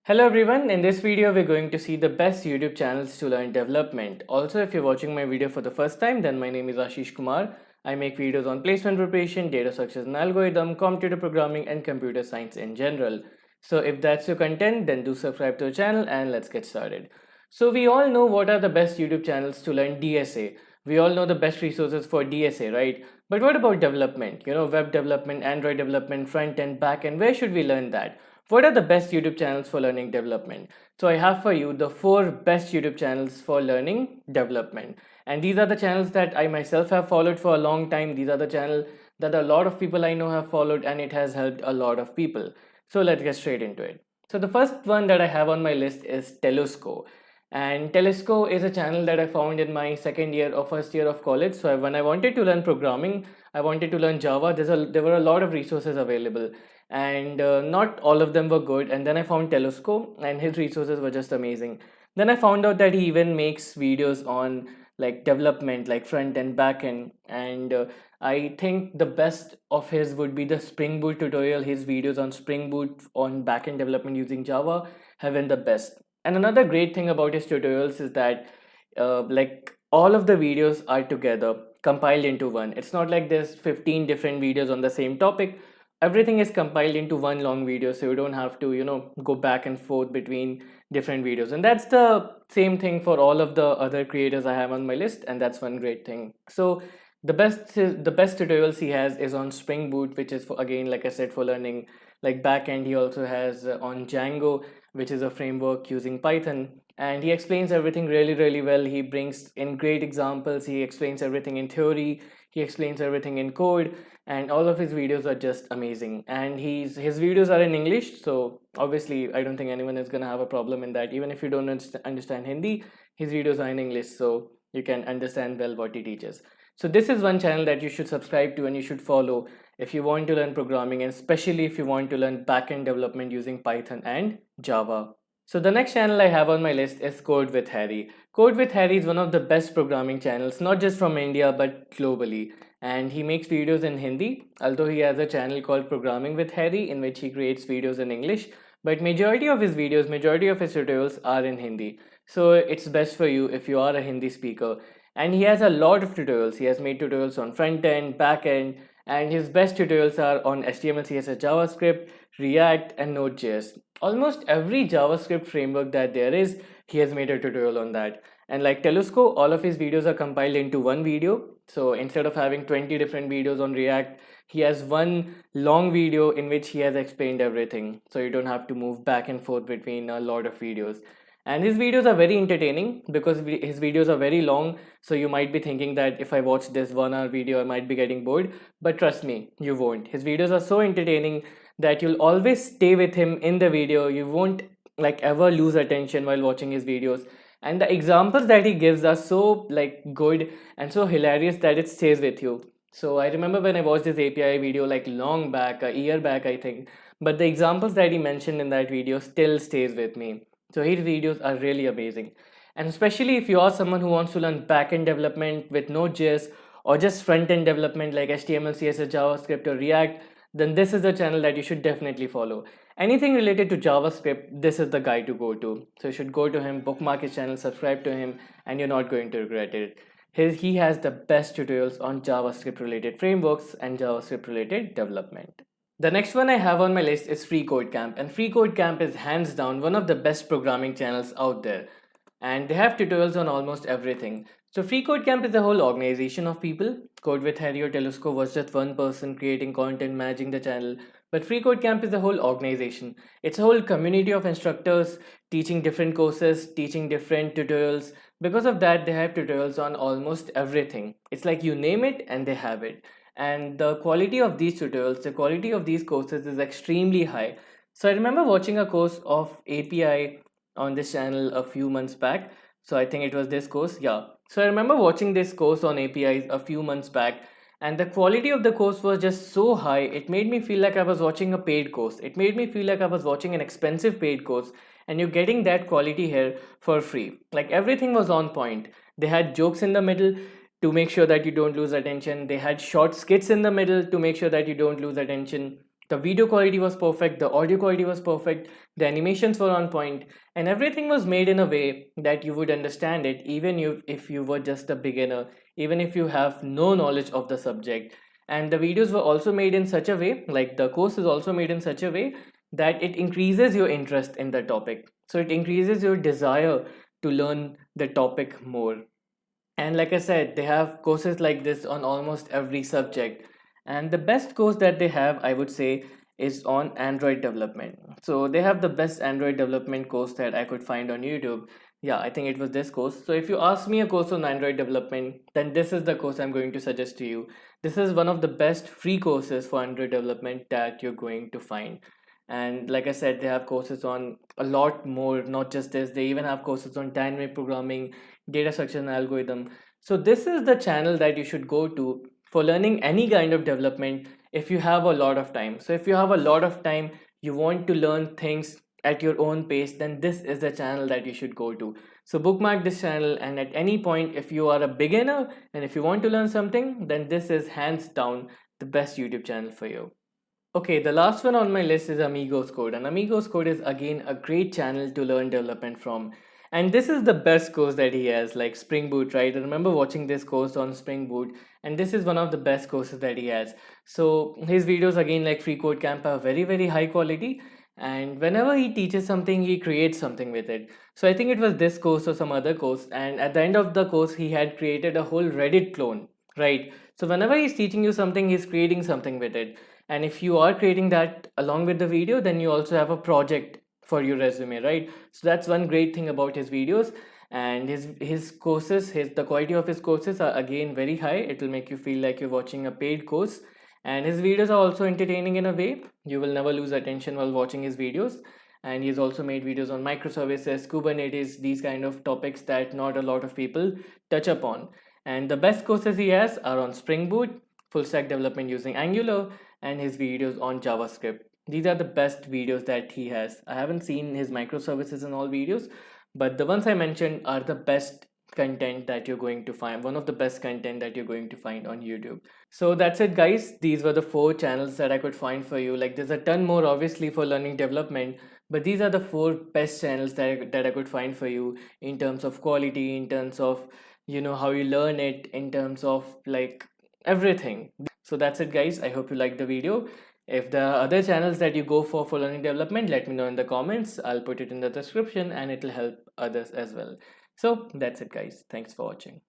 Hello everyone, in this video we're going to see the best YouTube channels to learn development. Also, if you're watching my video for the first time, then my name is Ashish Kumar. I make videos on placement preparation, data structures and algorithm, computer programming and computer science in general. So if that's your content, then do subscribe to the channel and let's get started. So we all know what are the best YouTube channels to learn DSA. We all know the best resources for DSA, right? But what about development? Web development, Android development, front end, back end, where should we learn that? What are the best YouTube channels for learning development? So I have for you the 4 best YouTube channels for learning development. And these are the channels that I myself have followed for a long time. These are the channels that a lot of people I know have followed and it has helped a lot of people. So let's get straight into it. So the first one that I have on my list is Telesco. And Telesco is a channel that I found in my second year or first year of college. So when I wanted to learn programming, I wanted to learn Java. There were a lot of resources available and not all of them were good. And then I found Telesco and his resources were just amazing. Then I found out that he even makes videos on like development, like front and back end. And I think the best of his would be the Spring Boot tutorial. His videos on Spring Boot on backend development using Java have been the best. And another great thing about his tutorials is that like all of the videos are together compiled into one. It's not like there's 15 different videos on the same topic. Everything is compiled into one long video, so you don't have to go back and forth between different videos. And that's the same thing for all of the other creators I have on my list, and that's one great thing. So the best tutorials he has is on Spring Boot, which is for, again, like I said, for learning like backend. He also has on Django, which is a framework using Python, and he explains everything really well. He brings in great examples. He explains everything in theory. He explains everything in code, and all of his videos are just amazing. And his videos are in English, so obviously I don't think anyone is gonna have a problem in that. Even if you don't understand Hindi, his videos are in English, so you can understand well what he teaches. So this is one channel that you should subscribe to and you should follow if you want to learn programming, and especially if you want to learn backend development using Python and Java. So the next channel I have on my list is Code with Harry. Code with Harry is one of the best programming channels, not just from India but globally. And he makes videos in Hindi, although he has a channel called Programming with Harry in which he creates videos in English. But majority of his videos, majority of his tutorials are in Hindi. So it's best for you if you are a Hindi speaker. And he has a lot of tutorials. He has made tutorials on front end, back end, and his best tutorials are on HTML, CSS, JavaScript, React, and Node.js. Almost every JavaScript framework that there is, he has made a tutorial on that. And like Telesco, all of his videos are compiled into one video. So instead of having 20 different videos on React, he has one long video in which he has explained everything. So you don't have to move back and forth between a lot of videos. And his videos are very entertaining because his videos are very long. So you might be thinking that if I watch this 1 hour video, I might be getting bored. But trust me, you won't. His videos are so entertaining that you'll always stay with him in the video. You won't like ever lose attention while watching his videos. And the examples that he gives are so like good and so hilarious that it stays with you. So I remember when I watched this API video like long back, a year back, I think. But the examples that he mentioned in that video still stays with me. So his videos are really amazing. And especially if you are someone who wants to learn backend development with Node.js or just front-end development like HTML, CSS, JavaScript or React, then this is the channel that you should definitely follow. Anything related to JavaScript, this is the guy to go to. So you should go to him, bookmark his channel, subscribe to him, and you're not going to regret it. He has the best tutorials on JavaScript related frameworks and JavaScript related development. The next one I have on my list is Free Code Camp, and Free Code Camp is hands down one of the best programming channels out there, and they have tutorials on almost everything. So Free Code Camp is a whole organization of people. Code with Harry or Telesco was just one person creating content, managing the channel, but Free Code Camp is a whole organization. It's a whole community of instructors teaching different courses, teaching different tutorials. Because of that, they have tutorials on almost everything. It's like you name it and they have it, and the quality of these tutorials, the quality of these courses is extremely high. So I remember watching a course of API on this channel a few months back. So I think it was this course, yeah. So I remember watching this course on APIs a few months back, and the quality of the course was just so high. It made me feel like I was watching a paid course. It made me feel like I was watching an expensive paid course, and you're getting that quality here for free. Like everything was on point. They had jokes in the middle to make sure that you don't lose attention. They had short skits in the middle to make sure that you don't lose attention. The video quality was perfect, the audio quality was perfect, the animations were on point, and everything was made in a way that you would understand it even if you were just a beginner, even if you have no knowledge of the subject. And the videos were also made in such a way, like the course is also made in such a way that it increases your interest in the topic. So it increases your desire to learn the topic more. And like I said, they have courses like this on almost every subject. And the best course that they have, I would say, is on Android development. So they have the best Android development course that I could find on YouTube. Yeah, I think it was this course. So if you ask me a course on Android development, then this is the course I'm going to suggest to you. This is one of the best free courses for Android development that you're going to find. And like I said, they have courses on a lot more, not just this. They even have courses on dynamic programming, data structure and algorithm. So this is the channel that you should go to for learning any kind of development if you have a lot of time. So if you have a lot of time, you want to learn things at your own pace, then this is the channel that you should go to. So bookmark this channel, and at any point, if you are a beginner and if you want to learn something, then this is hands down the best YouTube channel for you. Okay, the last one on my list is Amigos Code, and Amigos Code is again a great channel to learn development from. And this is the best course that he has, like Spring Boot, right? I remember watching this course on Spring Boot, and this is one of the best courses that he has. So his videos again, like Free Code Camp, are very, very high quality. And whenever he teaches something, he creates something with it. So I think it was this course or some other course, and at the end of the course, he had created a whole Reddit clone, right? So whenever he's teaching you something, he's creating something with it. And if you are creating that along with the video, then you also have a project for your resume, right? So that's one great thing about his videos. And his courses, his the quality of his courses are again very high. It will make you feel like you're watching a paid course. And his videos are also entertaining in a way. You will never lose attention while watching his videos. And he's also made videos on microservices, Kubernetes, these kind of topics that not a lot of people touch upon. And the best courses he has are on Spring Boot, full stack development using Angular, and his videos on JavaScript. These are the best videos that he has. I haven't seen his microservices in all videos, but the ones I mentioned are the best content that you're going to find, one of the best content that you're going to find on YouTube. So that's it, guys. These were the 4 channels that I could find for you. Like, there's a ton more obviously for learning development, but these are the 4 best channels that I could find for you in terms of quality, in terms of how you learn it, in terms of like everything. So that's it, guys. I hope you liked the video. If there are other channels that you go for learning development, let me know in the comments. I'll put it in the description and it'll help others as well. So that's it, guys. Thanks for watching.